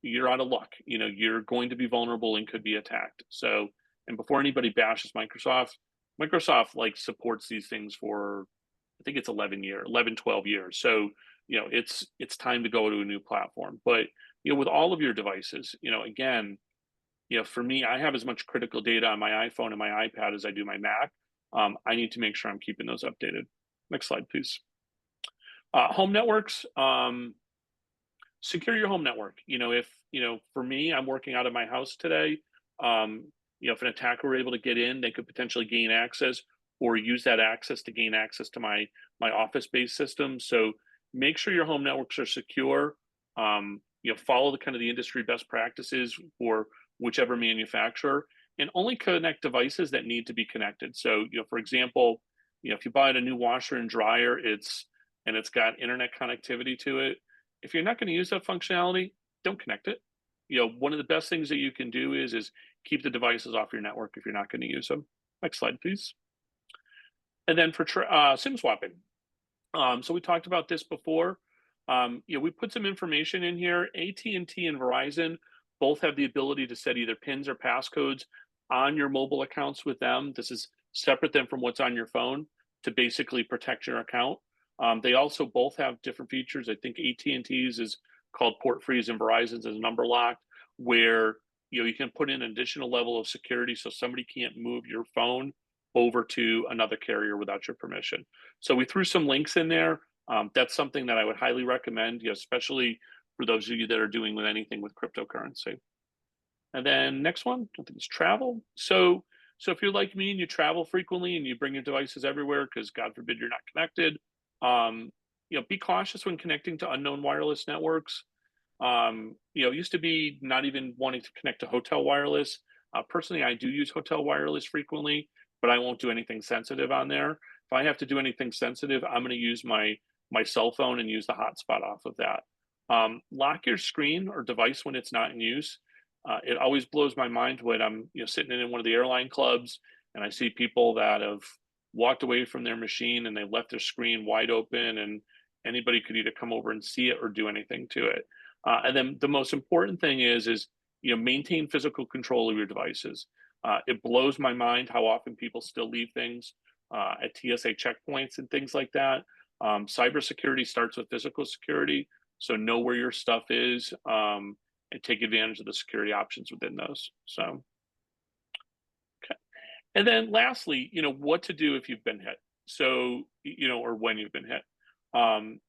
[SPEAKER 2] you're out of luck. You're going to be vulnerable and could be attacked. So, and before anybody bashes Microsoft, Microsoft like supports these things for, I think it's 11, 12 years. So, it's time to go to a new platform. But, with all of your devices, again, for me, I have as much critical data on my iPhone and my iPad as I do my Mac. I need to make sure I'm keeping those updated. Next slide, please. Home networks. Secure your home network. If for me, I'm working out of my house today. If an attacker were able to get in, they could potentially gain access or use that access to gain access to my office-based system. So make sure your home networks are secure. Follow the kind of the industry best practices for whichever manufacturer, and only connect devices that need to be connected. So, for example, if you buy a new washer and dryer, it's got internet connectivity to it. If you're not going to use that functionality, don't connect it. One of the best things that you can do is keep the devices off your network if you're not going to use them. Next slide, please. And then for SIM swapping. So we talked about this before. We put some information in here. AT&T and Verizon both have the ability to set either pins or passcodes on your mobile accounts with them. This is separate than from what's on your phone to basically protect your account. They also both have different features. I think AT&T's is called port freeze and Verizon's is number locked, where you can put in an additional level of security so somebody can't move your phone over to another carrier without your permission. So we threw some links in there. That's something that I would highly recommend, especially for those of you that are doing with anything with cryptocurrency. And then next one, I think it's travel. So if you're like me and you travel frequently and you bring your devices everywhere because God forbid you're not connected, be cautious when connecting to unknown wireless networks. It used to be not even wanting to connect to hotel wireless. Personally, I do use hotel wireless frequently, but I won't do anything sensitive on there. If I have to do anything sensitive, I'm going to use my cell phone and use the hotspot off of that. Lock your screen or device when it's not in use. It always blows my mind when I'm sitting in one of the airline clubs and I see people that have walked away from their machine and they left their screen wide open, and anybody could either come over and see it or do anything to it. And then the most important thing is maintain physical control of your devices. It blows my mind how often people still leave things at TSA checkpoints and things like that. Cybersecurity starts with physical security, so know where your stuff is and take advantage of the security options within those. So, okay. And then lastly, what to do if you've been hit. So, or when you've been hit. Um,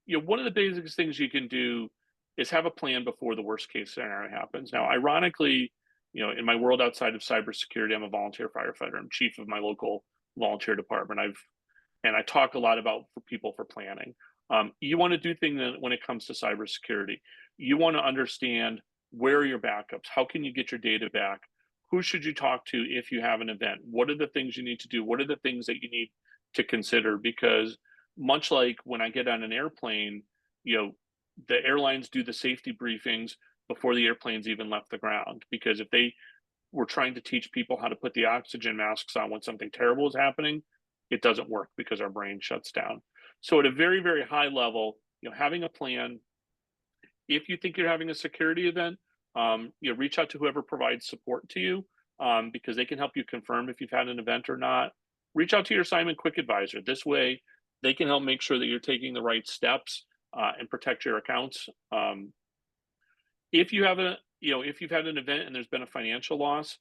[SPEAKER 2] one of the biggest things you can do is have a plan before the worst case scenario happens. Now, ironically, in my world outside of cybersecurity, I'm a volunteer firefighter. I'm chief of my local volunteer department. And I talk a lot about for people for planning. You want to do things when it comes to cybersecurity. You want to understand where are your backups? How can you get your data back? Who should you talk to if you have an event? What are the things you need to do? What are the things that you need to consider? Because much like when I get on an airplane, the airlines do the safety briefings before the airplanes even left the ground. Because if they were trying to teach people how to put the oxygen masks on when something terrible is happening, it doesn't work because our brain shuts down. So at a very, very high level, having a plan. If you think you're having a security event, reach out to whoever provides support to you because they can help you confirm if you've had an event or not. Reach out to your Simon Quick advisor. This way, they can help make sure that you're taking the right steps and protect your accounts. If you have if you've had an event and there's been a financial loss,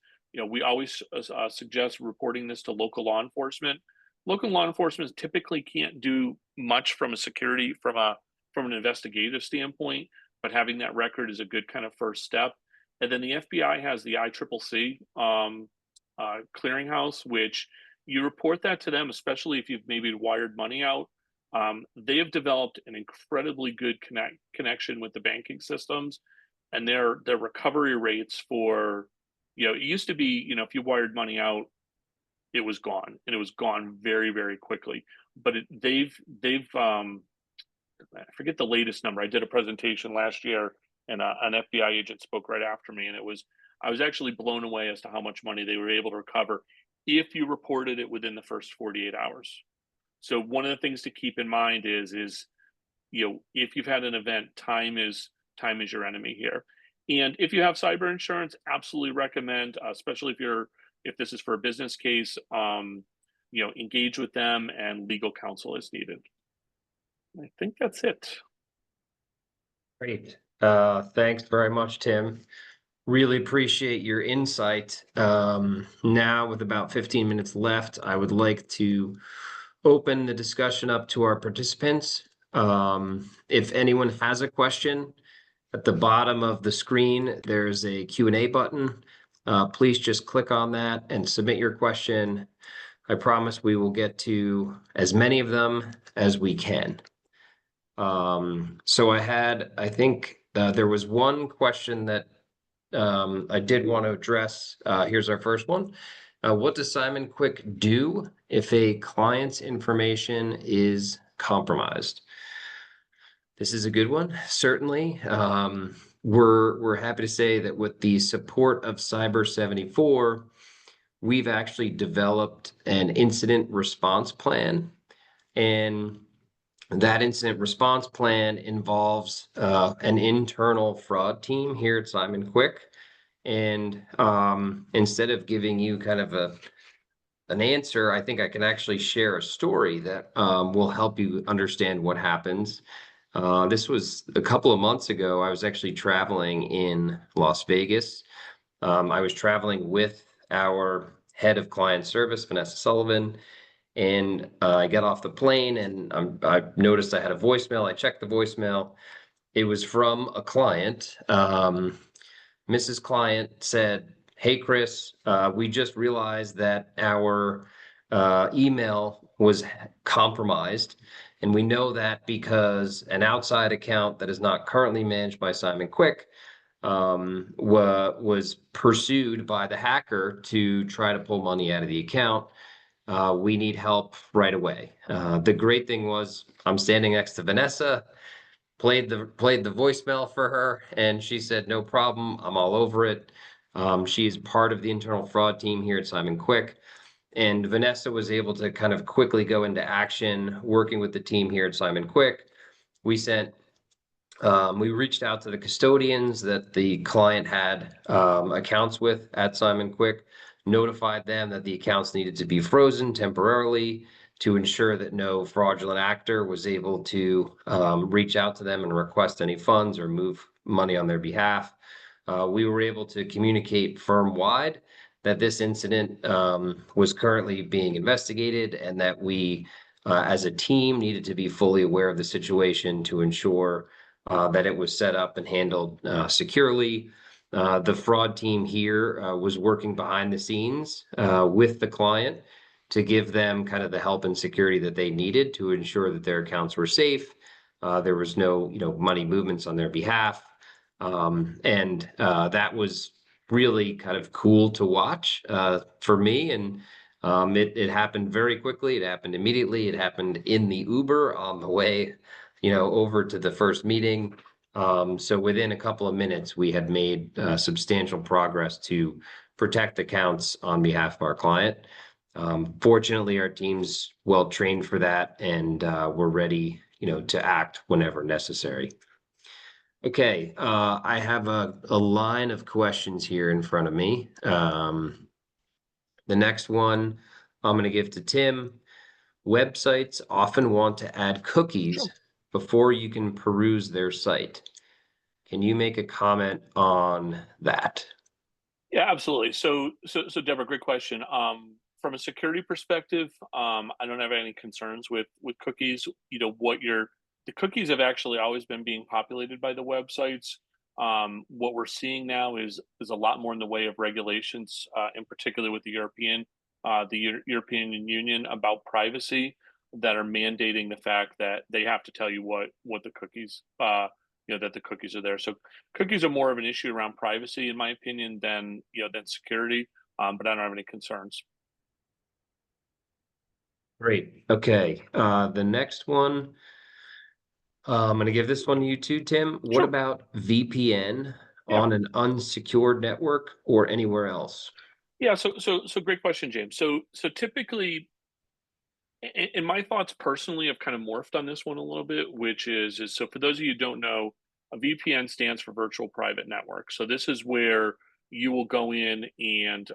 [SPEAKER 2] we always suggest reporting this to local law enforcement. Local law enforcement typically can't do much from a security from an investigative standpoint, but having that record is a good kind of first step. And then the FBI has the ICCC clearinghouse, which you report that to them, especially if you've maybe wired money out. They have developed an incredibly good connection with the banking systems, and their recovery rates for, it used to be, if you wired money out, it was gone, and it was gone very, very quickly. But they've I forget the latest number. I did a presentation last year, and an FBI agent spoke right after me, and I was actually blown away as to how much money they were able to recover if you reported it within the first 48 hours. So one of the things to keep in mind is if you've had an event, time is your enemy here. And if you have cyber insurance, absolutely recommend, especially if this is for a business case, engage with them, and legal counsel is needed. I think that's it.
[SPEAKER 1] Great. Thanks very much, Tim. Really appreciate your insight. Now, with about 15 minutes left, I would like to open the discussion up to our participants. If anyone has a question, at the bottom of the screen, there's a Q&A button. Please just click on that and submit your question. I promise we will get to as many of them as we can. So I think there was one question that I did want to address. Here's our first one. What does Simon Quick do if a client's information is compromised? This is a good one, certainly. We're happy to say that with the support of Cyber74, we've actually developed an incident response plan, and that incident response plan involves an internal fraud team here at Simon Quick. And instead of giving you kind of an answer, I think I can actually share a story that will help you understand what happens. This was a couple of months ago. I was actually traveling in Las Vegas. I was traveling with our head of client service, Vanessa Sullivan, and I got off the plane and I noticed I had a voicemail. I checked the voicemail. It was from a client. Mrs. Client said, "Hey, Chris, we just realized that our email was compromised. And we know that because an outside account that is not currently managed by Simon Quick was pursued by the hacker to try to pull money out of the account. We need help right away." The great thing was I'm standing next to Vanessa, played the voicemail for her, and she said, "No problem, I'm all over it." She is part of the internal fraud team here at Simon Quick. And Vanessa was able to kind of quickly go into action working with the team here at Simon Quick. We sent we reached out to the custodians that the client had accounts with at Simon Quick, notified them that the accounts needed to be frozen temporarily to ensure that no fraudulent actor was able to reach out to them and request any funds or move money on their behalf. We were able to communicate firm-wide that this incident was currently being investigated and that we, as a team, needed to be fully aware of the situation to ensure that it was set up and handled securely. The fraud team here was working behind the scenes with the client to give them kind of the help and security that they needed to ensure that their accounts were safe. There was no, money movements on their behalf. And that was really kind of cool to watch for me. And it happened very quickly. It happened immediately. It happened in the Uber on the way, over to the first meeting. So within a couple of minutes, we had made substantial progress to protect accounts on behalf of our client. Fortunately, our team's well trained for that, and we're ready, to act whenever necessary. Okay, I have a line of questions here in front of me. The next one I'm going to give to Tim. Websites often want to add cookies
[SPEAKER 2] Sure.
[SPEAKER 1] before you can peruse their site. Can you make a comment on that?
[SPEAKER 2] Yeah, absolutely. So Deborah, great question. From a security perspective, I don't have any concerns with cookies. The cookies have actually always been being populated by the websites. What we're seeing now is a lot more in the way of regulations, in particular with the European Union about privacy, that are mandating the fact that they have to tell you what the cookies that the cookies are there. So cookies are more of an issue around privacy, in my opinion, than security. But I don't have any concerns.
[SPEAKER 1] Great. Okay. The next one, I'm going to give this one to you too, Tim. What
[SPEAKER 2] Sure.
[SPEAKER 1] about VPN
[SPEAKER 2] Yeah.
[SPEAKER 1] on an unsecured network or anywhere else?
[SPEAKER 2] Yeah. So great question, James. So typically, and my thoughts personally have kind of morphed on this one a little bit, which is so for those of you who don't know, a VPN stands for virtual private network. So this is where you will go in and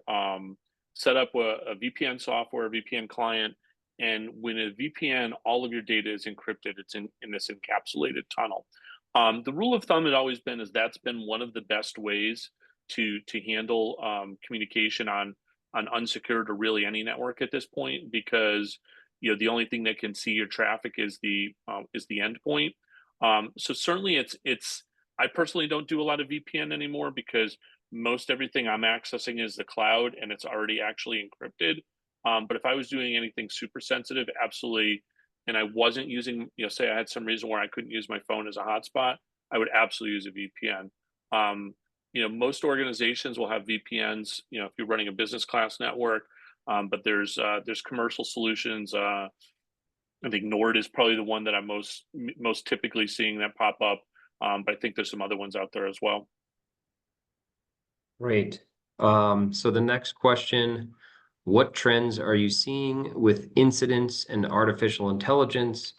[SPEAKER 2] set up a VPN software, a VPN client, and when a VPN, all of your data is encrypted. It's in this encapsulated tunnel. The rule of thumb has always been is that's been one of the best ways to handle communication on unsecured or really any network at this point because the only thing that can see your traffic is the endpoint. So certainly it's I personally don't do a lot of VPN anymore because most everything I'm accessing is the cloud and it's already actually encrypted. But if I was doing anything super sensitive, absolutely, and I wasn't using, say I had some reason where I couldn't use my phone as a hotspot, I would absolutely use a VPN. Most organizations will have VPNs, if you're running a business class network, but there's commercial solutions. I think Nord is probably the one that I'm most typically seeing that pop up. But I think there's some other ones out there as well.
[SPEAKER 1] Great. So the next question, what trends are you seeing with incidents and artificial intelligence?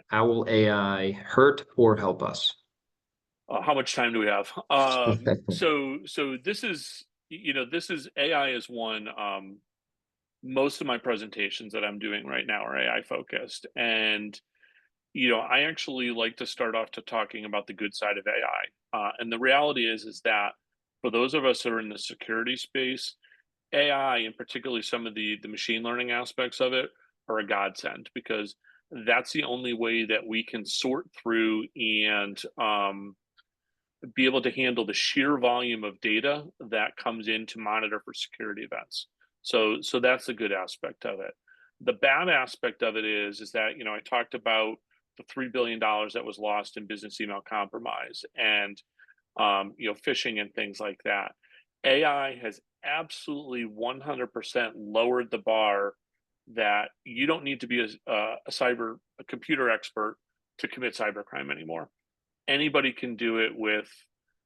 [SPEAKER 1] How will AI hurt or help us?
[SPEAKER 2] How much time do we have? So this is AI is one. Most of my presentations that I'm doing right now are AI focused, and I actually like to start off to talking about the good side of AI. And the reality is that for those of us that are in the security space, AI, and particularly some of the machine learning aspects of it, are a godsend because that's the only way that we can sort through and be able to handle the sheer volume of data that comes in to monitor for security events. So that's the good aspect of it. The bad aspect of it is that I talked about the $3 billion that was lost in business email compromise and phishing and things like that. AI has absolutely 100% lowered the bar that you don't need to be a computer expert to commit cybercrime anymore. Anybody can do it with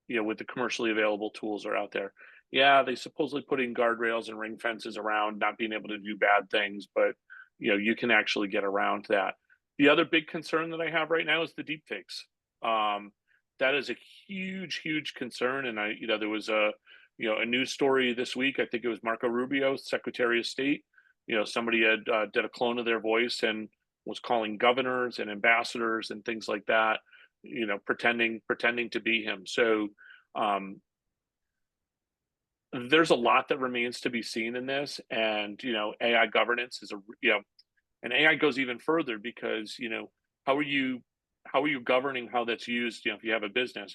[SPEAKER 2] the commercially available tools that are out there. Yeah, they supposedly put in guardrails and ring fences around not being able to do bad things, but you can actually get around that. The other big concern that I have right now is the deep fakes. That is a huge concern, and there was a news story this week. I think it was Marco Rubio, Secretary of State. Somebody had did a clone of their voice and was calling governors and ambassadors and things like that, pretending to be him. So um, there's a lot that remains to be seen in this, and AI governance is and AI goes even further because how are you how are you governing how that's used? If you have a business,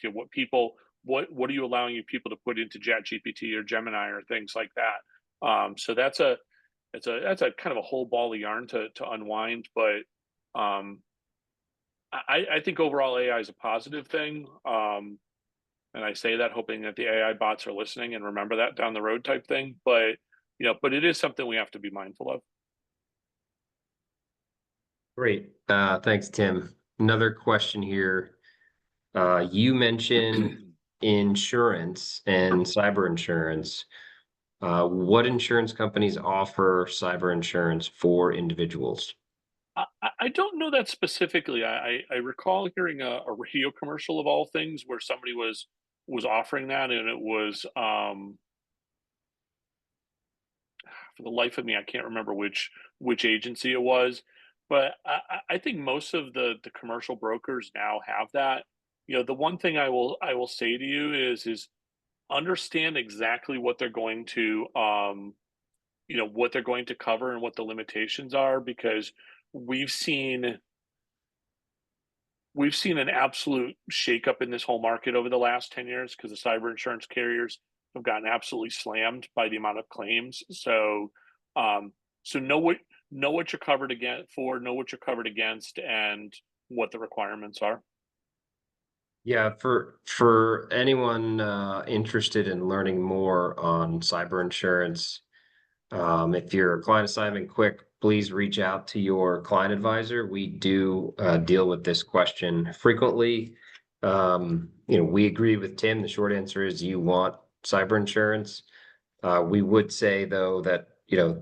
[SPEAKER 2] what are you allowing your people to put into Chat GPT or Gemini or things like that? So that's a kind of a whole ball of yarn to unwind, but um, I think overall AI is a positive thing. And I say that hoping that the AI bots are listening and remember that down the road type thing. But it is something we have to be mindful of.
[SPEAKER 1] Great. Thanks, Tim. Another question here. You mentioned insurance and cyber insurance. What insurance companies offer cyber insurance for individuals?
[SPEAKER 2] I don't know that specifically. I recall hearing a radio commercial of all things where somebody was offering that, and it was for the life of me, I can't remember which agency it was, but I think most of the commercial brokers now have that. The one thing I will say to you is understand exactly what they're going to what they're going to cover and what the limitations are because we've seen we've seen an absolute shakeup in this whole market over the last 10 years because the cyber insurance carriers have gotten absolutely slammed by the amount of claims. Um, so know what you're covered know what you're covered against, and what the requirements are.
[SPEAKER 1] Yeah, for anyone interested in learning more on cyber insurance, if your client assignment quick please reach out to your client advisor. We do deal with this question frequently. We agree with Tim. The short answer is you want cyber insurance. We would say, though, that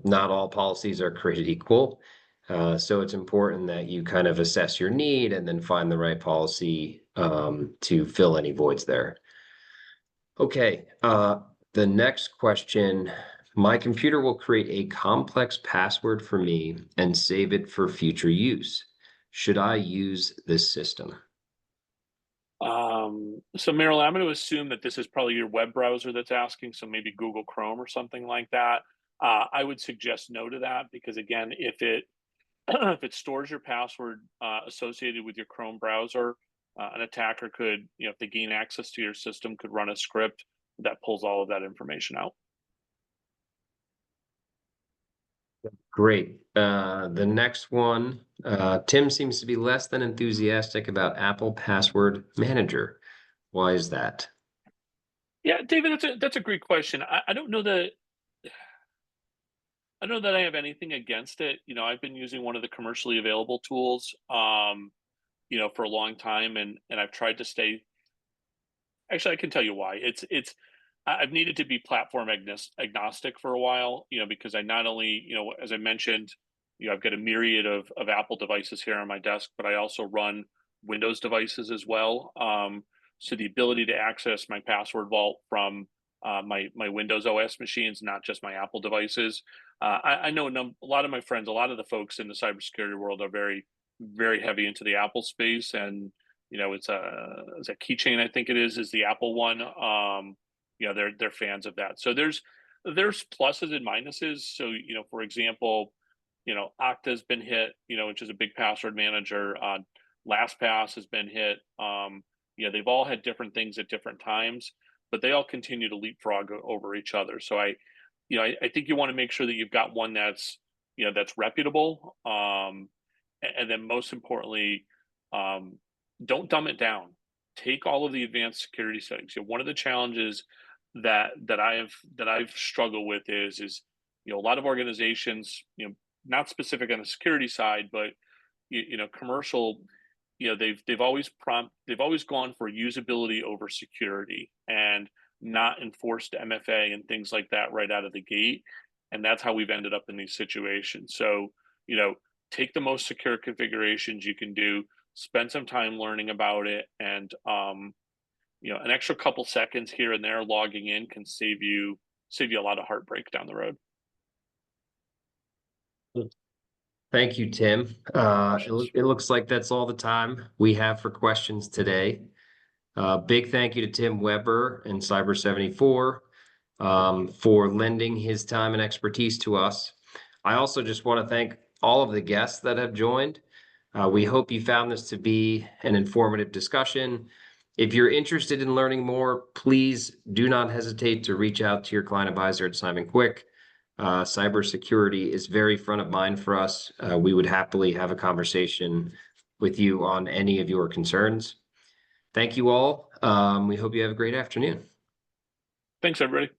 [SPEAKER 1] not all policies are created equal. So it's important that you kind of assess your need and then find the right policy to fill any voids there. Okay, the next question. My computer will create a complex password for me and save it for future use. Should I use this system?
[SPEAKER 2] So Meryl, I'm going to assume that this is probably your web browser that's asking, so maybe Google Chrome or something like that. I would suggest no to that because again, if it if it stores your password associated with your Chrome browser, an attacker could, if they gain access to your system, could run a script that pulls all of that information out.
[SPEAKER 1] Great. The next one, Tim seems to be less than enthusiastic about Apple Password Manager. Why is that?
[SPEAKER 2] Yeah, David, that's a great question. I don't know that I have anything against it. I've been using one of the commercially available tools, for a long time, and I've tried to stay. Actually, I can tell you why. I've needed to be platform agnostic for a while, because I not only, as I mentioned, I've got a myriad of Apple devices here on my desk, but I also run Windows devices as well. So the ability to access my password vault from my Windows OS machines, not just my Apple devices. I know a lot of my friends, a lot of the folks in the cybersecurity world are very, very heavy into the Apple space, and it's a keychain, I think it is the Apple one. They're fans of that. So there's pluses and minuses. So for example, Okta's been hit, which is a big password manager. LastPass has been hit. They've all had different things at different times, but they all continue to leapfrog over each other. So I think you want to make sure that you've got one that's reputable. And then most importantly, don't dumb it down. Take all of the advanced security settings. One of the challenges that I've struggled with is a lot of organizations, not specific on the security side, but commercial, they've always gone for usability over security and not enforced MFA and things like that right out of the gate, and that's how we've ended up in these situations. So take the most secure configurations you can do, spend some time learning about it, and an extra couple seconds here and there logging in can save you a lot of heartbreak down the road.
[SPEAKER 1] Thank you, Tim. It looks like that's all the time we have for questions today. Big thank you to Tim Weber and Cyber74 for lending his time and expertise to us. I also just want to thank all of the guests that have joined. We hope you found this to be an informative discussion. If you're interested in learning more, please do not hesitate to reach out to your client advisor at Simon Quick. Cybersecurity is very front of mind for us. We would happily have a conversation with you on any of your concerns. Thank you all. We hope you have a great afternoon.
[SPEAKER 2] Thanks, everybody.